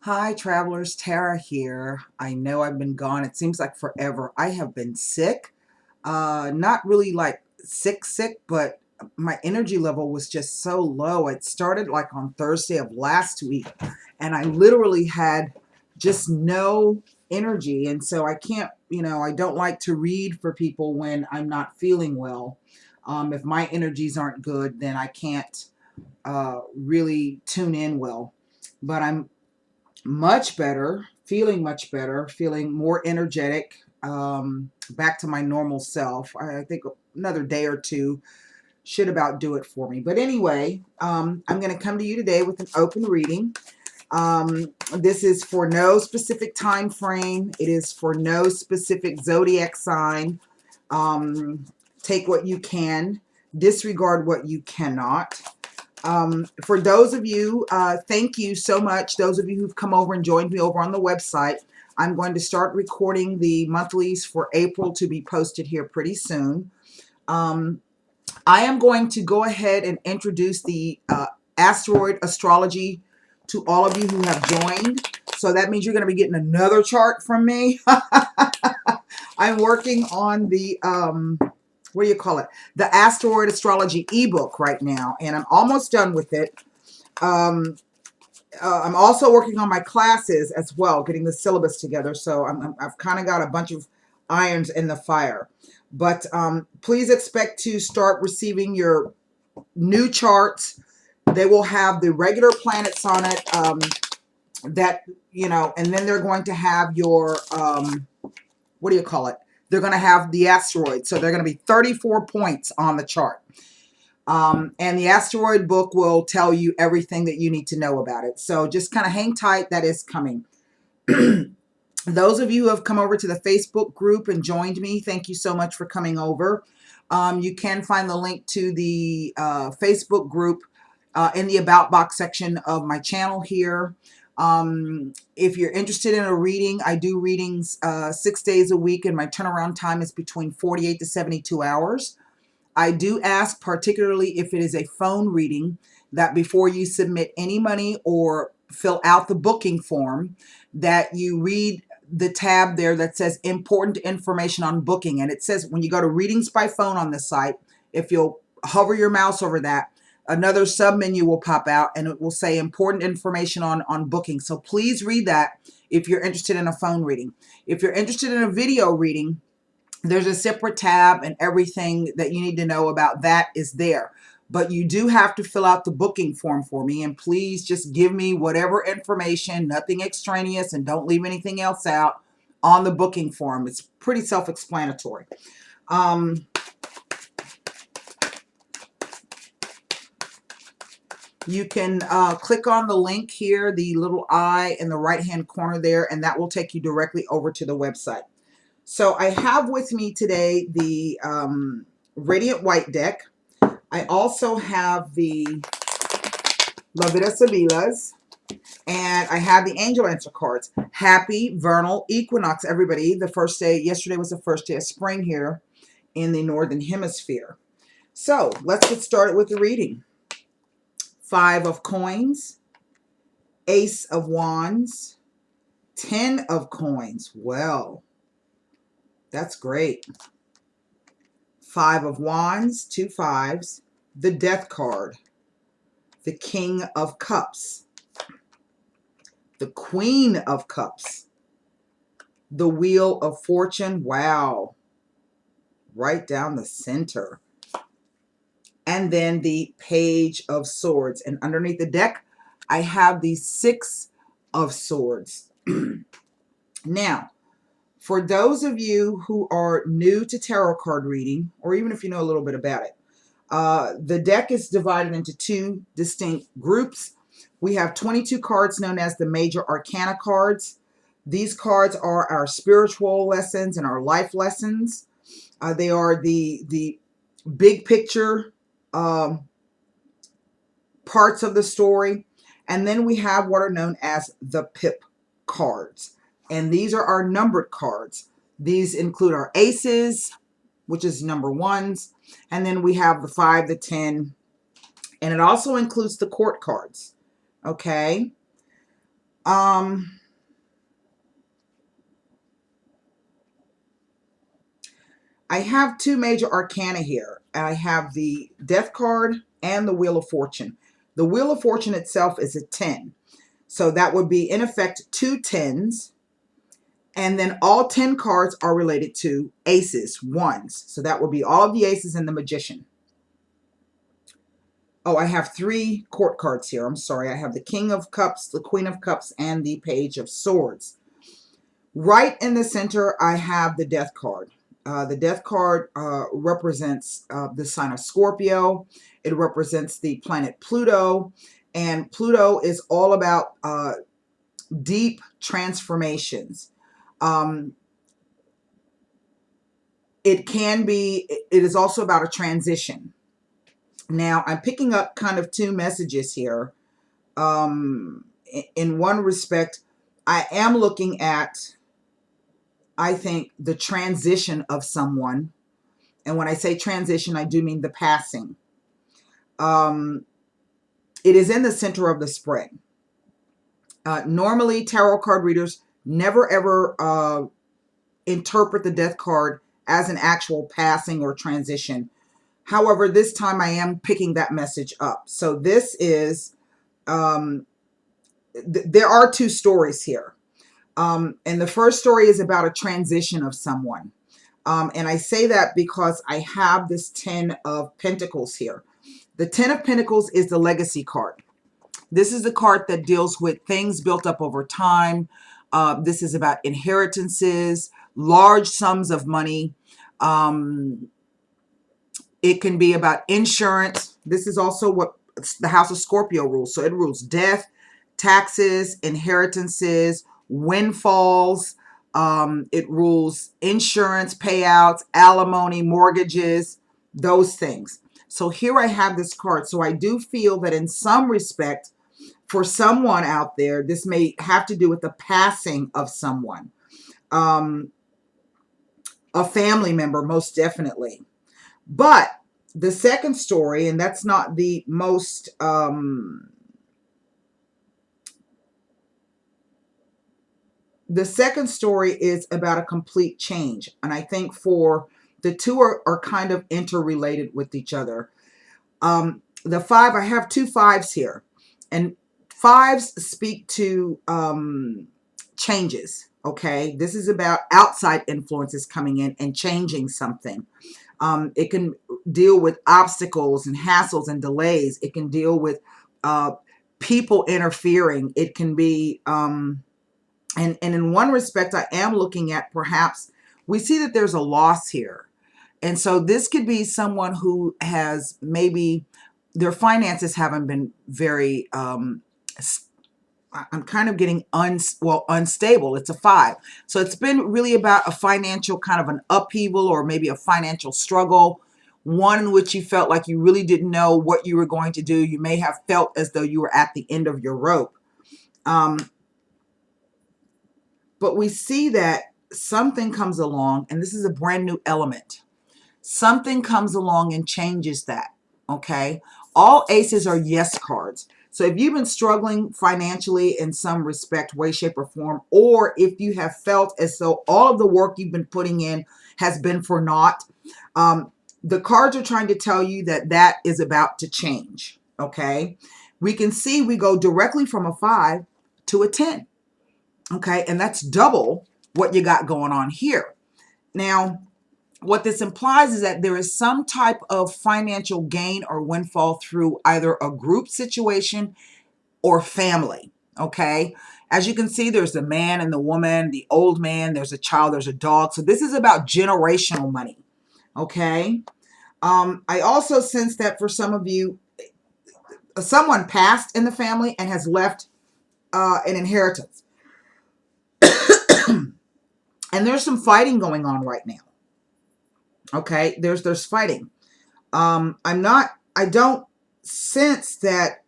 Hi, travelers. Tara here. I know I've been gone. It seems like forever. I have been sick. Not really like sick, but my energy level was just so low. It started like on Thursday of last week, and I literally had just no energy. And so I can't, I don't like to read for people when I'm not feeling well. If my energies aren't good, then I can't really tune in well. But I'm much better, feeling more energetic, back to my normal self. I think another day or two should about do it for me. But anyway, I'm going to come to you today with an open reading. This is for no specific time frame. It is for no specific zodiac sign. Take what you can, disregard what you cannot. For those of you, thank you so much. Those of you who've come over and joined me over on the website, I'm going to start recording the monthlies for April to be posted here pretty soon. I am going to go ahead and introduce the asteroid astrology to all of you who have joined. So that means you're going to be getting another chart from me. I'm working on the what do you call it? The asteroid astrology ebook right now, and I'm almost done with it. I'm also working on my classes as well, getting the syllabus together. So I've kind of got a bunch of irons in the fire. But please expect to start receiving your new charts. They will have the regular planets on it, and then they're going to have your, what do you call it? They're going to have the asteroids. So they're going to be 34 points on the chart. And the asteroid book will tell you everything that you need to know about it. So just kind of hang tight. That is coming. Those of you who have come over to the Facebook group and joined me, thank you so much for coming over. You can find the link to the Facebook group in the About box section of my channel here. If you're interested in a reading, I do readings 6 days a week, and my turnaround time is between 48 to 72 hours. I do ask, particularly if it is a phone reading, that before you submit any money or fill out the booking form, that you read the tab there that says important information on booking. And it says when you go to readings by phone on this site, if you'll hover your mouse over that, another sub menu will pop out and it will say important information on booking. So please read that if you're interested in a phone reading. If you're interested in a video reading, there's a separate tab, and everything that you need to know about that is there. But you do have to fill out the booking form for me, and please just give me whatever information, nothing extraneous, and don't leave anything else out on the booking form. It's pretty self-explanatory. You can click on the link here, the little eye in the right-hand corner there, and that will take you directly over to the website. So I have with me today the Radiant White deck. I also have the La Vida Sabilas, and I have the Angel Answer cards. Happy Vernal Equinox, everybody. The first day, yesterday was the first day of spring here in the Northern Hemisphere. So let's get started with the reading. 5 of Coins, Ace of Wands, 10 of Coins. Well, that's great. 5 of Wands, 2 5s, the Death card, the King of Cups, the Queen of Cups, the Wheel of Fortune. Wow. Right down the center. And then the Page of Swords. And underneath the deck, I have the 6 of Swords. Now, for those of you who are new to tarot card reading, or even if you know a little bit about it, the deck is divided into 2 distinct groups. We have 22 cards known as the Major Arcana cards. These cards are our spiritual lessons and our life lessons. They are the big picture parts of the story. And then we have what are known as the Pip cards. And these are our numbered cards. These include our aces, which is number 1s. And then we have the 5, the 10. And it also includes the court cards. Okay. Um, I have two major arcana here. I have the Death card and the Wheel of Fortune. The Wheel of Fortune itself is a 10. So that would be, in effect, two tens. And then all 10 cards are related to aces, ones. So that would be all of the aces and the Magician. Oh, I have three court cards here. I'm sorry. I have the King of Cups, the Queen of Cups, and the Page of Swords. Right in the center, I have the Death card. The Death card represents the sign of Scorpio. It represents the planet Pluto. And Pluto is all about deep transformations. It is also about a transition. Now, I'm picking up kind of two messages here. In one respect, I am looking at, I think, the transition of someone. And when I say transition, I do mean the passing. It is in the center of the spread. Normally, tarot card readers never ever interpret the Death card as an actual passing or transition. However, this time I am picking that message up. So this is, there are two stories here. And the first story is about a transition of someone. And I say that because I have this 10 of Pentacles here. The 10 of Pentacles is the legacy card. This is the card that deals with things built up over time. This is about inheritances, large sums of money. It can be about insurance. This is also what the House of Scorpio rules. So it rules death, taxes, inheritances, windfalls. It rules insurance payouts, alimony, mortgages, those things. So here I have this card. So I do feel that in some respect, for someone out there, this may have to do with the passing of someone. A family member, most definitely. But the second story, and that's not the most the second story is about a complete change. And I think for the two are kind of interrelated with each other. The five, I have two fives here. And fives speak to changes. Okay. This is about outside influences coming in and changing something. It can deal with obstacles and hassles and delays. It can deal with people interfering. It can be, and in one respect, I am looking at perhaps we see that there's a loss here. And so this could be someone who has maybe their finances haven't been very, I'm kind of getting unstable. It's a 5. So it's been really about a financial kind of an upheaval or maybe a financial struggle, one in which you felt like you really didn't know what you were going to do. You may have felt as though you were at the end of your rope. But we see that something comes along, and this is a brand new element. Something comes along and changes that, okay? All aces are yes cards. So if you've been struggling financially in some respect, way, shape, or form, or if you have felt as though all of the work you've been putting in has been for naught, the cards are trying to tell you that that is about to change, okay? We can see we go directly from a 5 to a 10, okay? And that's double what you got going on here. Now, what this implies is that there is some type of financial gain or windfall through either a group situation or family, okay? As you can see, there's the man and the woman, the old man, there's a child, there's a dog. So this is about generational money, okay? I also sense that for some of you, someone passed in the family and has left an inheritance. And there's some fighting going on right now. Okay, there's fighting. I don't sense that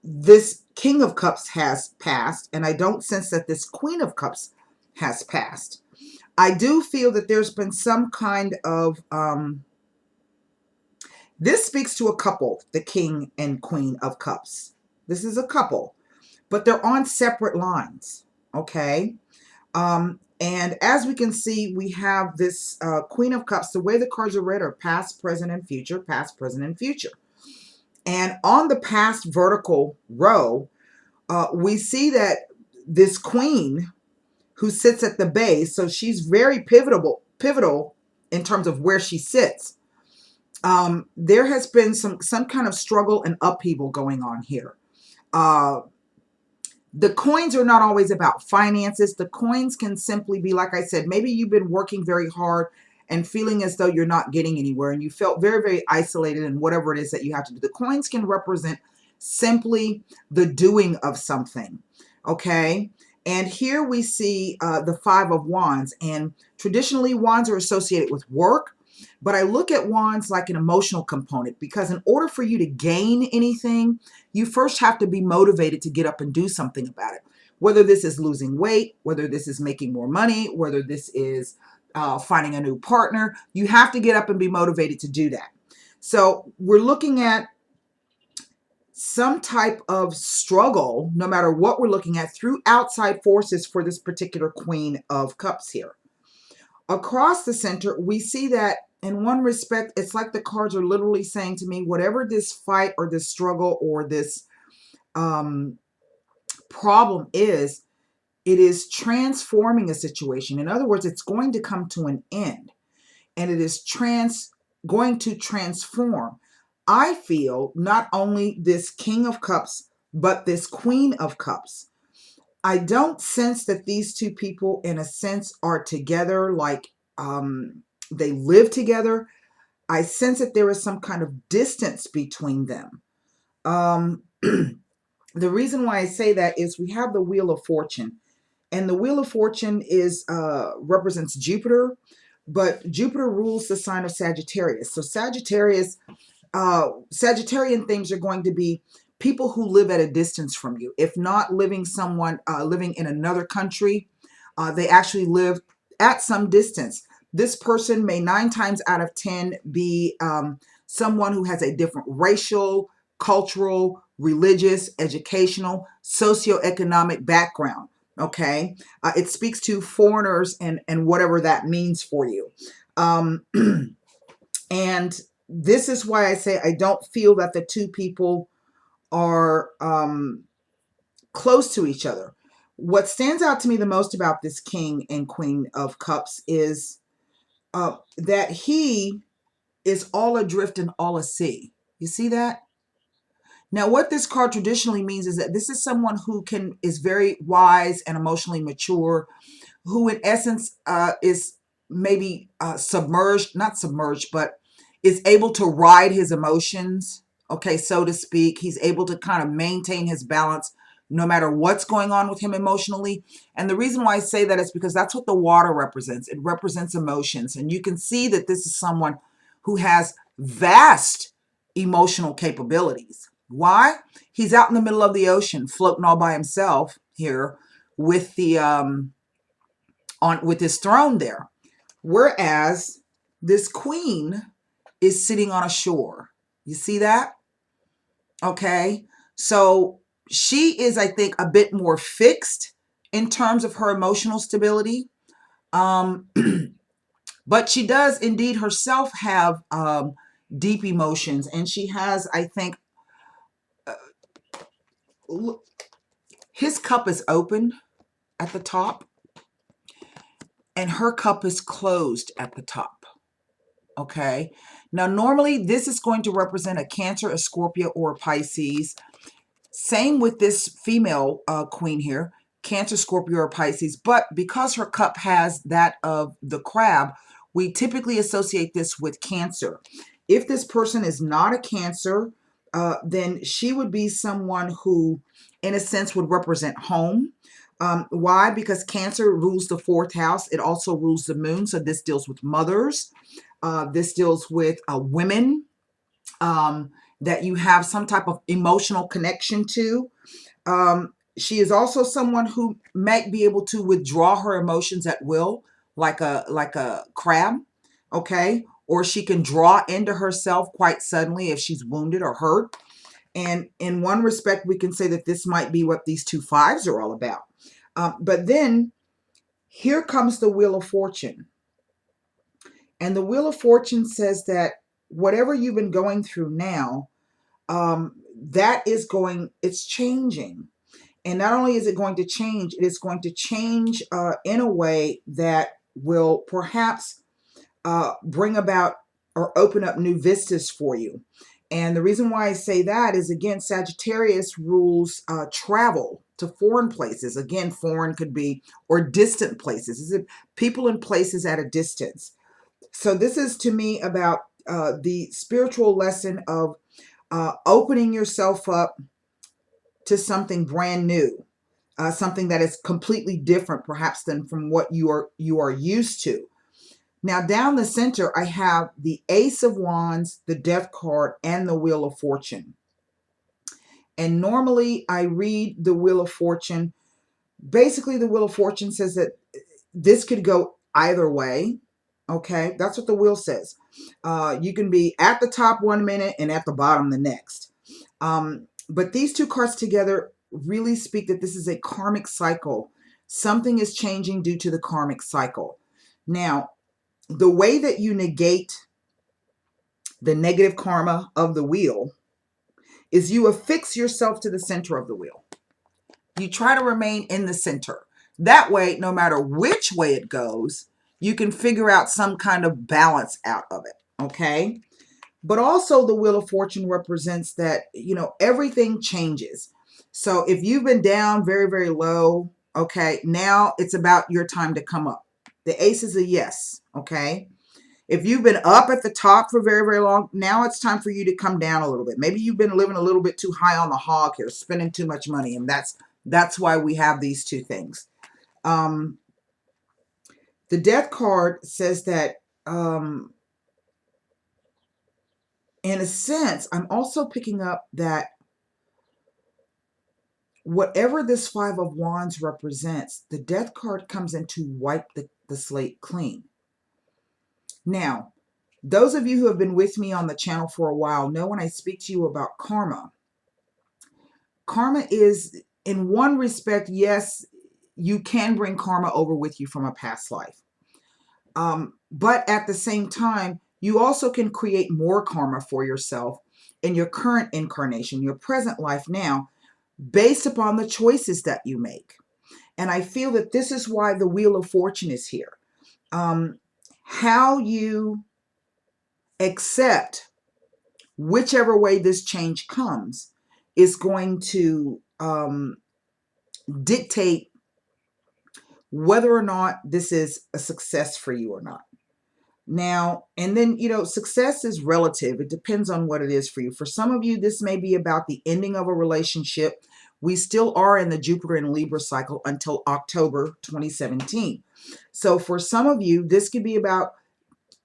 this King of Cups has passed, and I don't sense that this Queen of Cups has passed. I do feel that there's been some kind of, this speaks to a couple, the King and Queen of Cups. This is a couple, but they're on separate lines. Okay. And as we can see, we have this Queen of Cups. The way the cards are read are past, present, and future, past, present, and future. And on the past vertical row, we see that this queen who sits at the base, so she's very pivotal in terms of where she sits. There has been some kind of struggle and upheaval going on here. The coins are not always about finances. The coins can simply be, like I said, maybe you've been working very hard and feeling as though you're not getting anywhere and you felt very, very isolated in whatever it is that you have to do. The coins can represent simply the doing of something, okay? And here we see the Five of Wands, and traditionally wands are associated with work, but I look at wands like an emotional component, because in order for you to gain anything, you first have to be motivated to get up and do something about it. Whether this is losing weight, whether this is making more money, whether this is finding a new partner, you have to get up and be motivated to do that. So we're looking at some type of struggle, no matter what we're looking at, through outside forces for this particular Queen of Cups here. Across the center, we see that in one respect, it's like the cards are literally saying to me, whatever this fight or this struggle or this problem is, it is transforming a situation. In other words, it's going to come to an end, and it is going to transform. I feel not only this King of Cups, but this Queen of Cups. I don't sense that these two people, in a sense, are together, like they live together. I sense that there is some kind of distance between them. The reason why I say that is we have the Wheel of Fortune, and the Wheel of Fortune is represents Jupiter, but Jupiter rules the sign of Sagittarius. So Sagittarius, Sagittarian things are going to be people who live at a distance from you. If not living living in another country, they actually live at some distance. This person may 9 times out of 10 be someone who has a different racial, cultural, religious, educational, socioeconomic background. Okay, it speaks to foreigners and whatever that means for you. And this is why I say I don't feel that the two people are close to each other. What stands out to me the most about this King and Queen of Cups is that he is all adrift and all a sea. You see that? Now, what this card traditionally means is that this is someone who is very wise and emotionally mature, who in essence is maybe submerged, not submerged, but is able to ride his emotions, okay, so to speak. He's able to kind of maintain his balance no matter what's going on with him emotionally. And the reason why I say that is because that's what the water represents. It represents emotions. And you can see that this is someone who has vast emotional capabilities. Why? He's out in the middle of the ocean, floating all by himself here with the with his throne there. Whereas this queen is sitting on a shore. You see that? Okay. So she is, I think, a bit more fixed in terms of her emotional stability. But she does indeed herself have deep emotions. And she has, I think, his cup is open at the top and her cup is closed at the top. Okay. Now, normally this is going to represent a Cancer, a Scorpio, or a Pisces. Same with this female queen here, Cancer, Scorpio, or Pisces. But because her cup has that of the crab, we typically associate this with Cancer. If this person is not a Cancer, then she would be someone who, in a sense, would represent home. Why? Because Cancer rules the 4th house. It also rules the moon. So this deals with mothers. This deals with women that you have some type of emotional connection to. She is also someone who might be able to withdraw her emotions at will, like a crab. Okay. Or she can draw into herself quite suddenly if she's wounded or hurt. And in one respect, we can say that this might be what these two fives are all about. But then here comes the Wheel of Fortune. And the Wheel of Fortune says that whatever you've been going through now, it's changing. And not only is it going to change, it is going to change in a way that will perhaps bring about or open up new vistas for you. And the reason why I say that is, again, Sagittarius rules travel to foreign places. Again, foreign could be, or distant places. Is it people and places at a distance? So this is to me about the spiritual lesson of opening yourself up to something brand new, something that is completely different, perhaps, than from what you are used to. Now, down the center, I have the Ace of Wands, the Death card, and the Wheel of Fortune. And normally, I read the Wheel of Fortune. Basically, the Wheel of Fortune says that this could go either way. Okay, that's what the wheel says. You can be at the top 1 minute and at the bottom the next. But these two cards together really speak that this is a karmic cycle. Something is changing due to the karmic cycle. Now, the way that you negate the negative karma of the wheel is you affix yourself to the center of the wheel. You try to remain in the center. That way, no matter which way it goes, you can figure out some kind of balance out of it, okay? But also the Wheel of Fortune represents that, everything changes. So if you've been down very, very low, okay, now it's about your time to come up. The Ace is a yes, okay? If you've been up at the top for very, very long, now it's time for you to come down a little bit. Maybe you've been living a little bit too high on the hog here, spending too much money, and that's why we have these two things. The Death card says that, in a sense, I'm also picking up that whatever this Five of Wands represents, the Death card comes in to wipe the slate clean. Now, those of you who have been with me on the channel for a while know when I speak to you about karma. Karma is, in one respect, yes, you can bring karma over with you from a past life. But at the same time, you also can create more karma for yourself in your current incarnation, your present life now, based upon the choices that you make. And I feel that this is why the Wheel of Fortune is here. How you accept whichever way this change comes is going to dictate whether or not this is a success for you or not. Now, and then, success is relative. It depends on what it is for you. For some of you, this may be about the ending of a relationship. We still are in the Jupiter and Libra cycle until October 2017. So for some of you, this could be about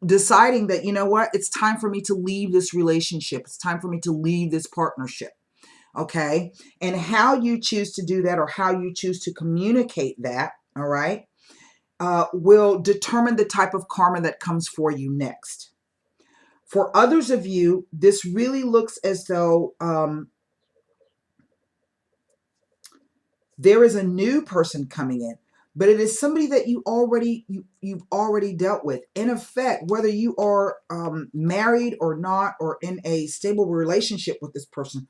deciding that, it's time for me to leave this relationship. It's time for me to leave this partnership. Okay. And how you choose to do that, or how you choose to communicate that, all right, will determine the type of karma that comes for you next. For others of you, this really looks as though there is a new person coming in, but it is somebody that you've already dealt with. In effect, whether you are married or not, or in a stable relationship with this person,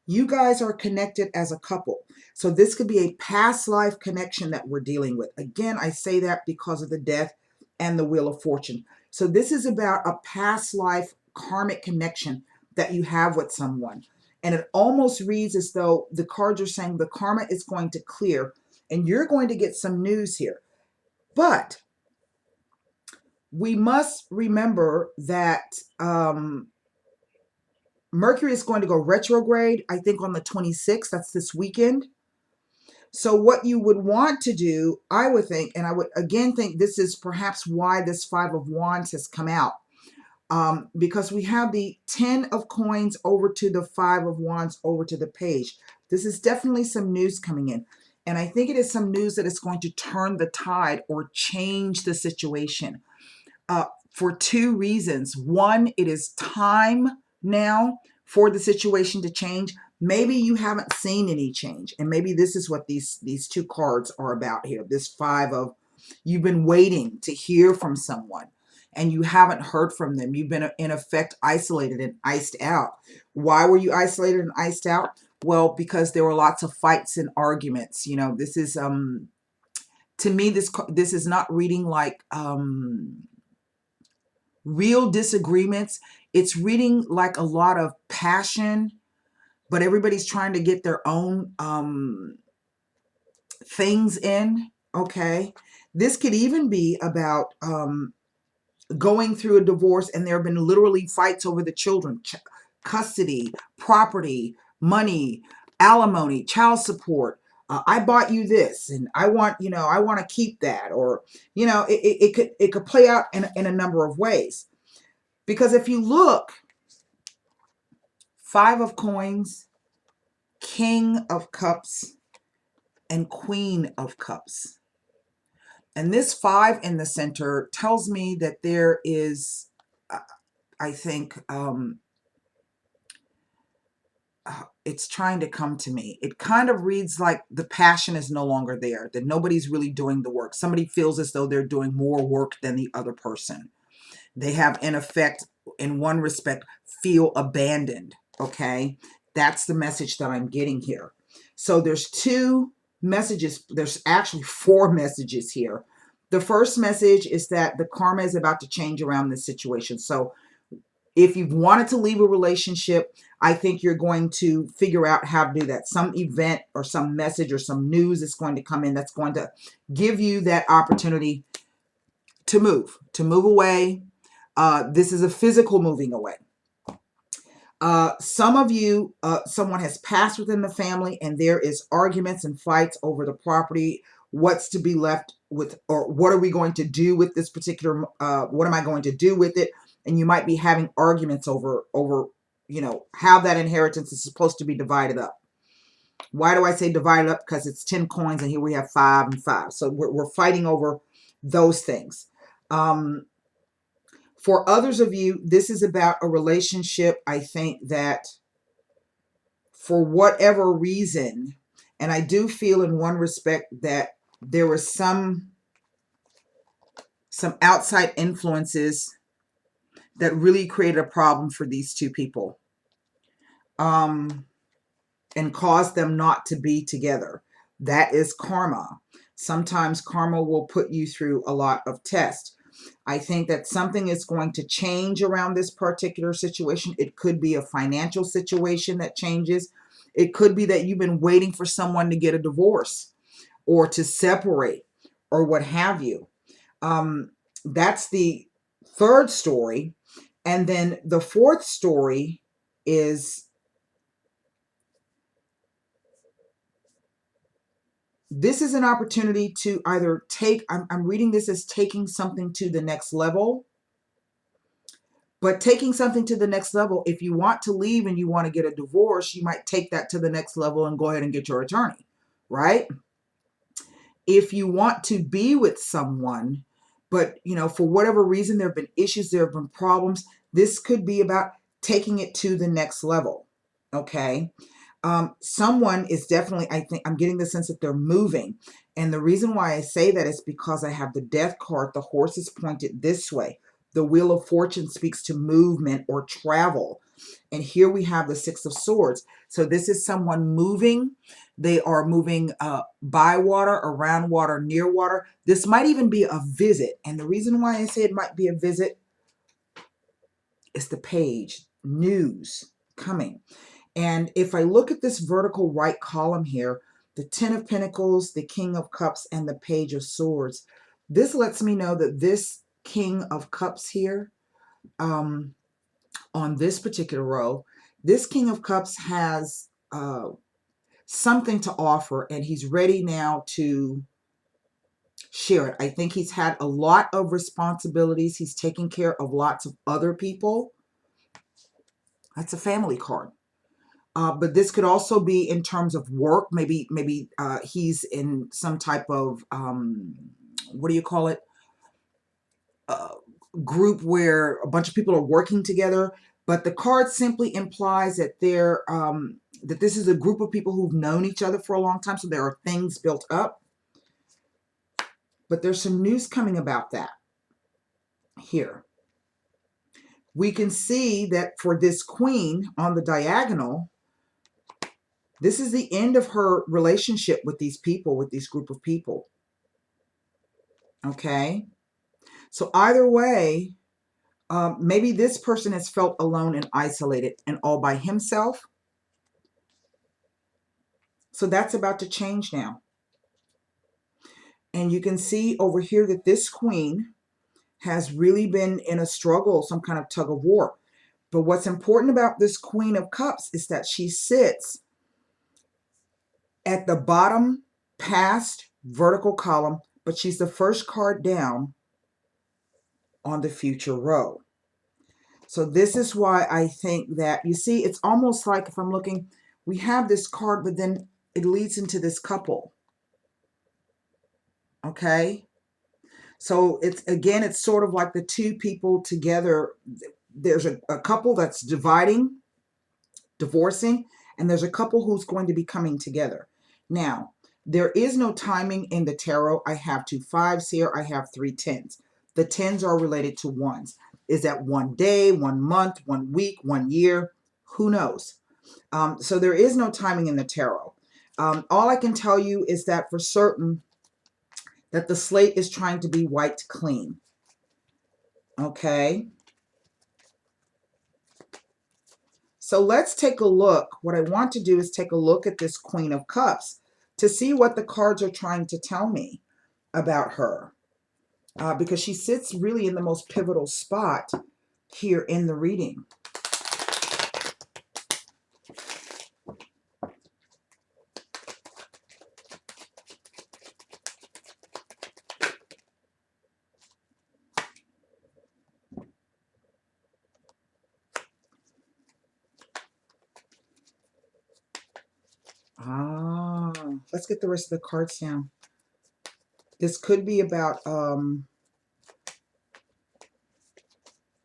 you guys are connected as a couple. So this could be a past life connection that we're dealing with. Again, I say that because of the Death and the Wheel of Fortune. So this is about a past life karmic connection that you have with someone. And it almost reads as though the cards are saying the karma is going to clear and you're going to get some news here. But we must remember that Mercury is going to go retrograde, I think, on the 26th. That's this weekend. So what you would want to do, I would think, and I would again think this is perhaps why this Five of Wands has come out, because we have the 10 of coins over to the 5 of wands over to the page. This is definitely some news coming in. And I think it is some news that is going to turn the tide or change the situation for two reasons. One, it is time now for the situation to change. Maybe you haven't seen any change, and maybe this is what these two cards are about here. This five of, you've been waiting to hear from someone and you haven't heard from them. You've been in effect isolated and iced out. Why were you isolated and iced out? Well, because there were lots of fights and arguments. You know, this is to me, this is not reading like real disagreements. It's reading like a lot of passion, but everybody's trying to get their own things in. Okay, this could even be about going through a divorce, and there have been literally fights over the children, custody, property, money, alimony, child support. I bought you this, and I want, you know, I want to keep that, or, you know, it could play out in a number of ways. Because if you look, Five of Coins, King of Cups, and Queen of Cups. And this five in the center tells me that there is, I think, it's trying to come to me. It kind of reads like the passion is no longer there, that nobody's really doing the work. Somebody feels as though they're doing more work than the other person. They have, in effect, in one respect, feel abandoned. Okay, that's the message that I'm getting here. So there's two messages. There's actually four messages here. The first message is that the karma is about to change around this situation. So if you've wanted to leave a relationship, I think you're going to figure out how to do that. Some event or some message or some news is going to come in that's going to give you that opportunity to move away. This is a physical moving away. Some of you, someone has passed within the family, and there is arguments and fights over the property, what's to be left with, or what are we going to do with this particular, what am I going to do with it? And you might be having arguments over, you know, how that inheritance is supposed to be divided up. Why do I say divided up? Because it's 10 coins, and here we have 5 and 5. So we're fighting over those things. For others of you, this is about a relationship, I think, that for whatever reason, and I do feel in one respect that there was some outside influences that really created a problem for these two people, and caused them not to be together. That is karma. Sometimes karma will put you through a lot of tests. I think that something is going to change around this particular situation. It could be a financial situation that changes. It could be that you've been waiting for someone to get a divorce or to separate or what have you. That's the third story. And then the fourth story is, this is an opportunity to either take, I'm reading this as taking something to the next level. But taking something to the next level, if you want to leave and you want to get a divorce, you might take that to the next level and go ahead and get your attorney, right? If you want to be with someone, but, you know, for whatever reason, there have been issues, there have been problems, this could be about taking it to the next level, okay? Someone is definitely, I think, I'm getting the sense that they're moving. And the reason why I say that is because I have the Death card. The horse is pointed this way. The Wheel of Fortune speaks to movement or travel. And here we have the Six of Swords. So this is someone moving. They are moving by water, around water, near water. This might even be a visit. And the reason why I say it might be a visit is the page, news coming. And if I look at this vertical right column here, the Ten of Pentacles, the King of Cups, and the Page of Swords, this lets me know that this King of Cups here, on this particular row, this King of Cups has something to offer, and he's ready now to share it. I think he's had a lot of responsibilities. He's taking care of lots of other people. That's a family card. But this could also be in terms of work. Maybe he's in some type of, what do you call it? Group where a bunch of people are working together. But the card simply implies that that this is a group of people who've known each other for a long time, so there are things built up. But there's some news coming about that here. We can see that for this queen on the diagonal, this is the end of her relationship with these people, with this group of people. Okay? So either way, maybe this person has felt alone and isolated and all by himself. So that's about to change now. And you can see over here that this queen has really been in a struggle, some kind of tug of war. But what's important about this Queen of Cups is that she sits at the bottom past vertical column, but she's the first card down on the future row. So this is why I think that, you see, it's almost like, if I'm looking, we have this card, but then it leads into this couple. Okay? So it's, again, it's sort of like the two people together. There's a couple that's divorcing, and there's a couple who's going to be coming together. Now, there is no timing in the tarot. I have 2 5s here. I have 3 10s. The 10s are related to ones. Is that 1 day, 1 month, 1 week, 1 year? Who knows? So there is no timing in the tarot. All I can tell you is that for certain, that the slate is trying to be wiped clean. Okay? So let's take a look. What I want to do is take a look at this Queen of Cups to see what the cards are trying to tell me about her. Because she sits really in the most pivotal spot here in the reading. Let's get the rest of the cards down. This could be about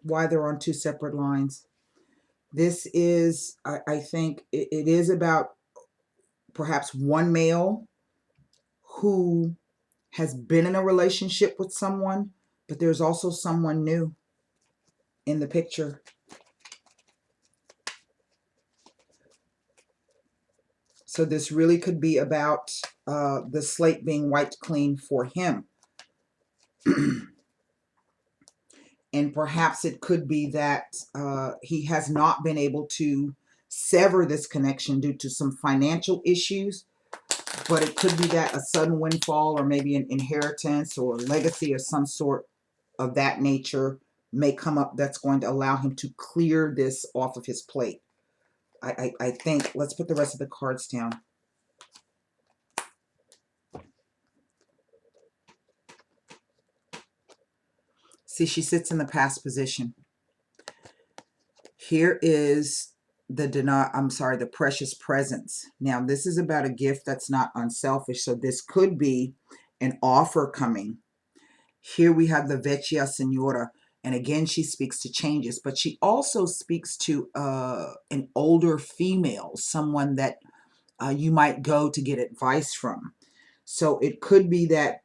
why they're on 2 separate lines. This is, I think, it is about perhaps one male who has been in a relationship with someone, but there's also someone new in the picture. So this really could be about the slate being wiped clean for him. And perhaps it could be that he has not been able to sever this connection due to some financial issues. But it could be that a sudden windfall or maybe an inheritance or legacy or some sort of that nature may come up that's going to allow him to clear this off of his plate. I think, let's put the rest of the cards down. See, she sits in the past position. Here is the precious presence. Now, this is about a gift that's not unselfish. So this could be an offer coming. Here we have the Vecchia Signora. And again, she speaks to changes, but she also speaks to an older female, someone that you might go to get advice from. So it could be that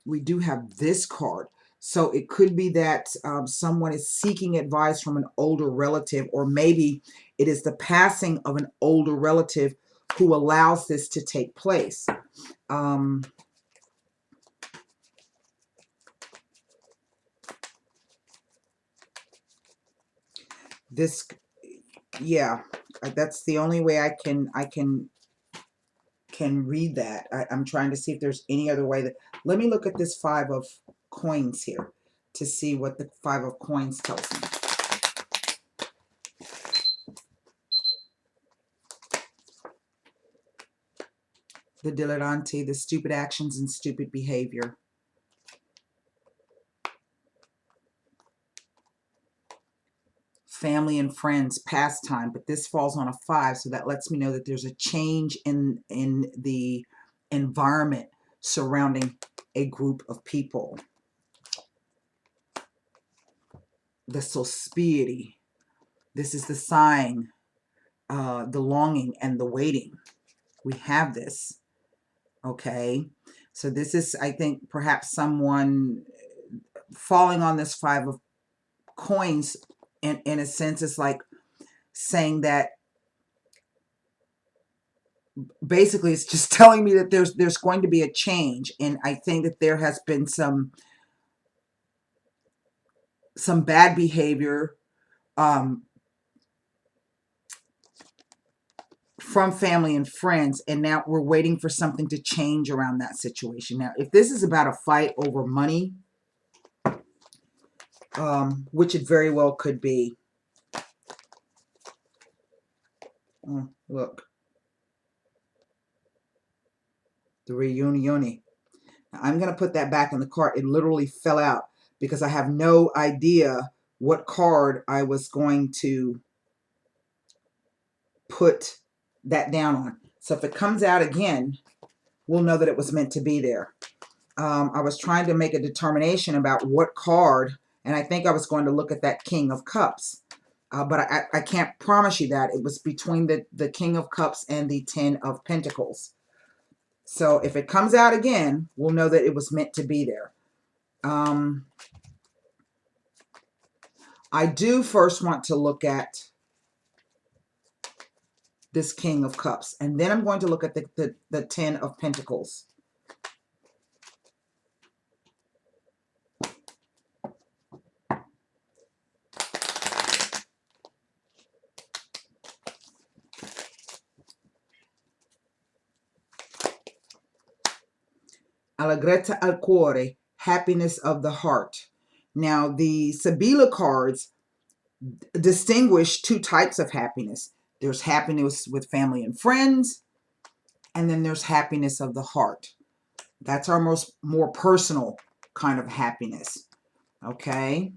we do have this card. So it could be that someone is seeking advice from an older relative, or maybe it is the passing of an older relative who allows this to take place. Yeah, that's the only way I can read that. I'm trying to see if there's any other way that. Let me look at this 5 of coins here to see what the 5 of coins tells me. The dilettante, the stupid actions and stupid behavior. Family and friends, pastime, but this falls on a 5, so that lets me know that there's a change in the environment surrounding a group of people. The Sospiri, This is the sighing, the longing, and the waiting. We have this, okay? So this is, I think, perhaps someone falling on this Five of Coins, in a sense. It's like saying that, basically, it's just telling me that there's going to be a change, and I think that there has been some bad behavior from family and friends, and now we're waiting for something to change around that situation. Now, if this is about a fight over money, which it very well could be. Oh, look. The reunion. I'm going to put that back in the cart. It literally fell out because I have no idea what card I was going to put that down on. So if it comes out again, we'll know that it was meant to be there. I was trying to make a determination about what card, and I think I was going to look at that King of Cups. But I can't promise you that. It was between the King of Cups and the Ten of Pentacles. So if it comes out again, we'll know that it was meant to be there. I do first want to look at this King of Cups, and then I'm going to look at the Ten of Pentacles. Allegrezza al cuore, happiness of the heart. Now, the Sibila cards distinguish two types of happiness. There's happiness with family and friends, and then there's happiness of the heart. That's our more personal kind of happiness. Okay?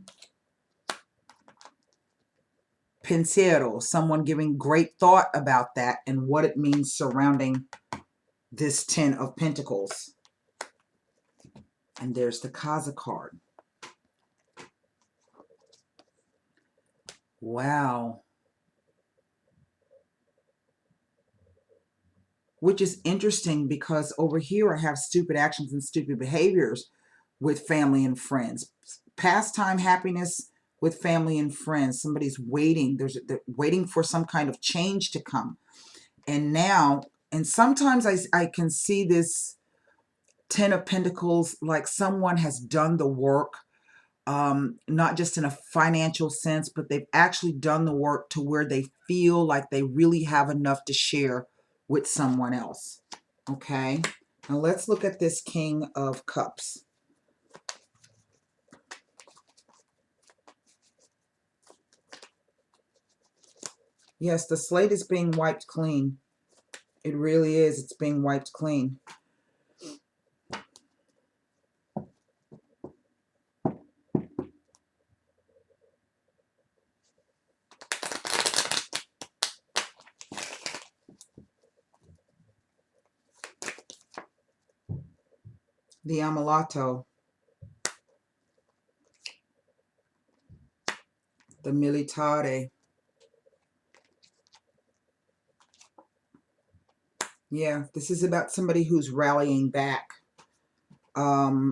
Pensiero, someone giving great thought about that and what it means surrounding this Ten of Pentacles. And there's the Casa card. Wow. Which is interesting because over here I have stupid actions and stupid behaviors with family and friends. Pastime happiness with family and friends. Somebody's waiting. They're waiting for some kind of change to come. And now, and sometimes I can see this Ten of Pentacles like someone has done the work, not just in a financial sense, but they've actually done the work to where they feel like they really have enough to share with someone else. Okay, now let's look at this King of Cups. Yes, the slate is being wiped clean. It really is. It's being wiped clean. The Ammalato. The Militare. Yeah, this is about somebody who's rallying back. I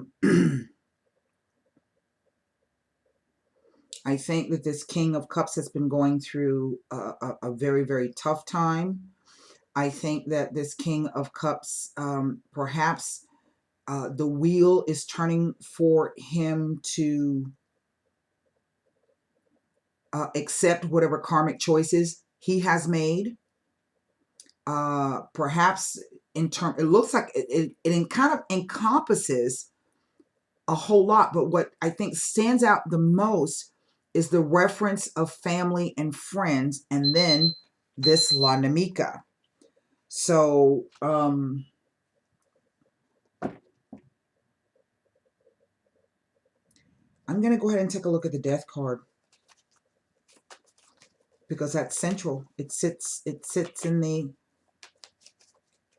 think that this King of Cups has been going through a very, very tough time. I think that this King of Cups, perhaps the wheel is turning for him to accept whatever karmic choices he has made. Perhaps in term, it looks like it kind of encompasses a whole lot, but what I think stands out the most is the reference of family and friends, and then this La Namica. So, I'm going to go ahead and take a look at the Death card because that's central. It sits in the,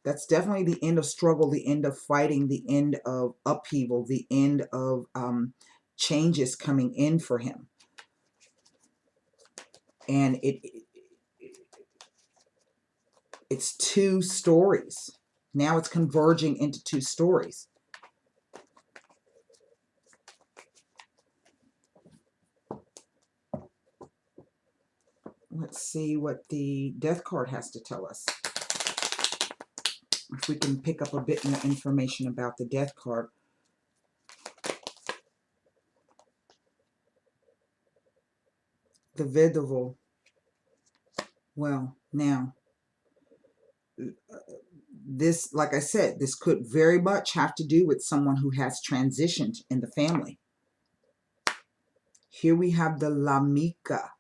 that's definitely the end of struggle, the end of fighting, the end of upheaval, the end of changes coming in for him. And it's two stories. Now it's converging into two stories. Let's see what the Death card has to tell us. If we can pick up a bit more information about the Death card. The Vedavo. Well, now, this, like I said, this could very much have to do with someone who has transitioned in the family. Here we have the Lamika,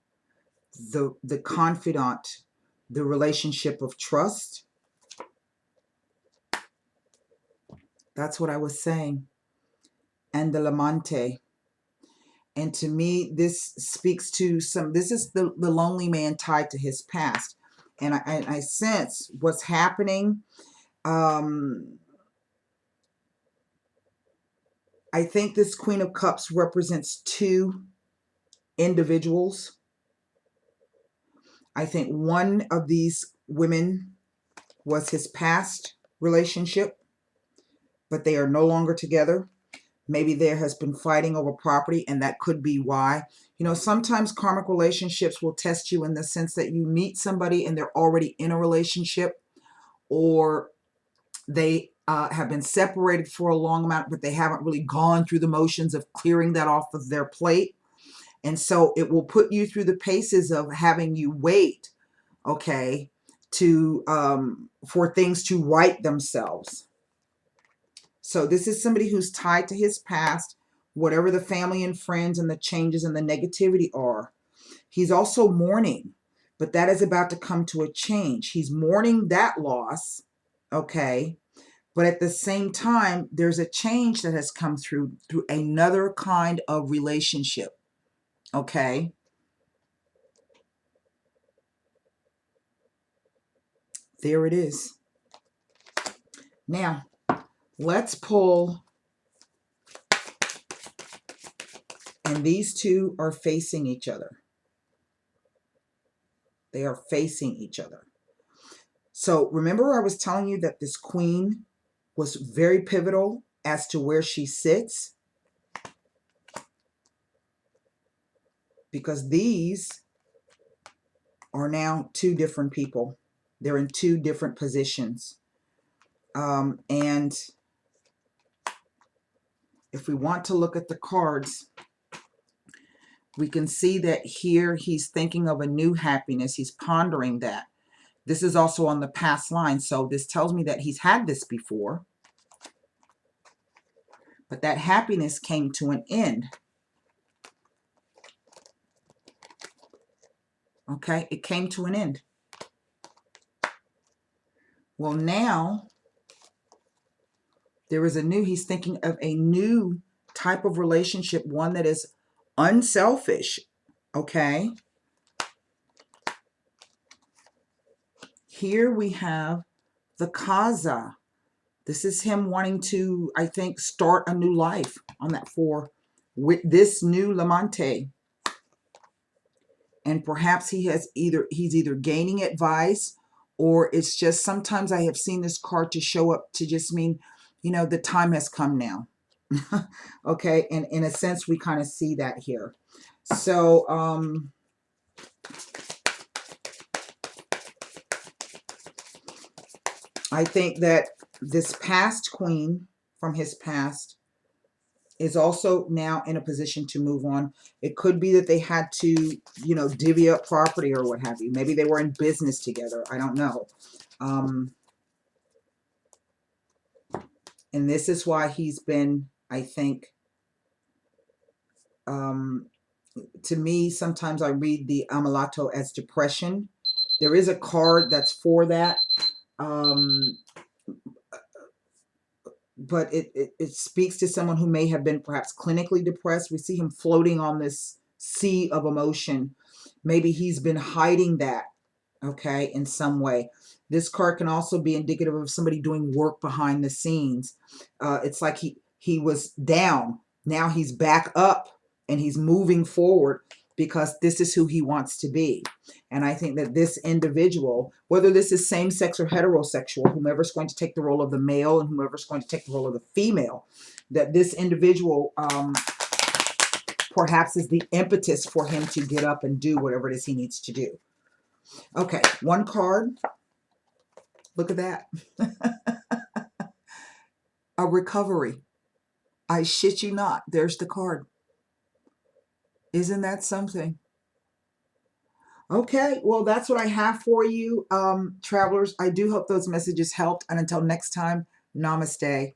the confidant, the relationship of trust. That's what I was saying. And the Lamante. And to me, this speaks to this is the lonely man tied to his past. And I sense what's happening. I think this Queen of Cups represents two individuals. I think one of these women was his past relationship, but they are no longer together. Maybe there has been fighting over property, and that could be why. You know, sometimes karmic relationships will test you in the sense that you meet somebody and they're already in a relationship, or they have been separated for a long amount, but they haven't really gone through the motions of clearing that off of their plate. And so it will put you through the paces of having you wait, okay, to for things to right themselves. So this is somebody who's tied to his past, whatever the family and friends and the changes and the negativity are. He's also mourning, but that is about to come to a change. He's mourning that loss, okay? But at the same time, there's a change that has come through another kind of relationship, okay? There it is. Now, let's pull, and these two are facing each other. They are facing each other. So remember I was telling you that this queen was very pivotal as to where she sits? Because these are now two different people. They're in two different positions. And if we want to look at the cards, we can see that here he's thinking of a new happiness. He's pondering that. This is also on the past line. So this tells me that he's had this before. But that happiness came to an end. Okay, it came to an end. Well, now there is he's thinking of a new type of relationship, one that is unselfish, okay? Here we have the Kaza. This is him wanting to, I think, start a new life on that 4 with this new Lamante. And perhaps he's either gaining advice, or it's just sometimes I have seen this card to show up to just mean, you know, the time has come now. Okay, and in a sense we kind of see that here. So I think that this past queen from his past is also now in a position to move on. It could be that they had to, you know, divvy up property or what have you. Maybe they were in business together. I don't know. And this is why he's been, I think, to me, sometimes I read the Amalato as depression. There is a card that's for that. But it speaks to someone who may have been perhaps clinically depressed. We see him floating on this sea of emotion. Maybe he's been hiding that, okay, in some way. This card can also be indicative of somebody doing work behind the scenes. It's like he was down. Now he's back up and he's moving forward. because this is who he wants to be. And I think that this individual, whether this is same-sex or heterosexual, whomever's going to take the role of the male and whomever's going to take the role of the female, that this individual perhaps is the impetus for him to get up and do whatever it is he needs to do. Okay, one card. Look at that. A recovery. I shit you not. There's the card. Isn't that something? Okay, well, that's what I have for you, travelers. I do hope those messages helped. And until next time, namaste.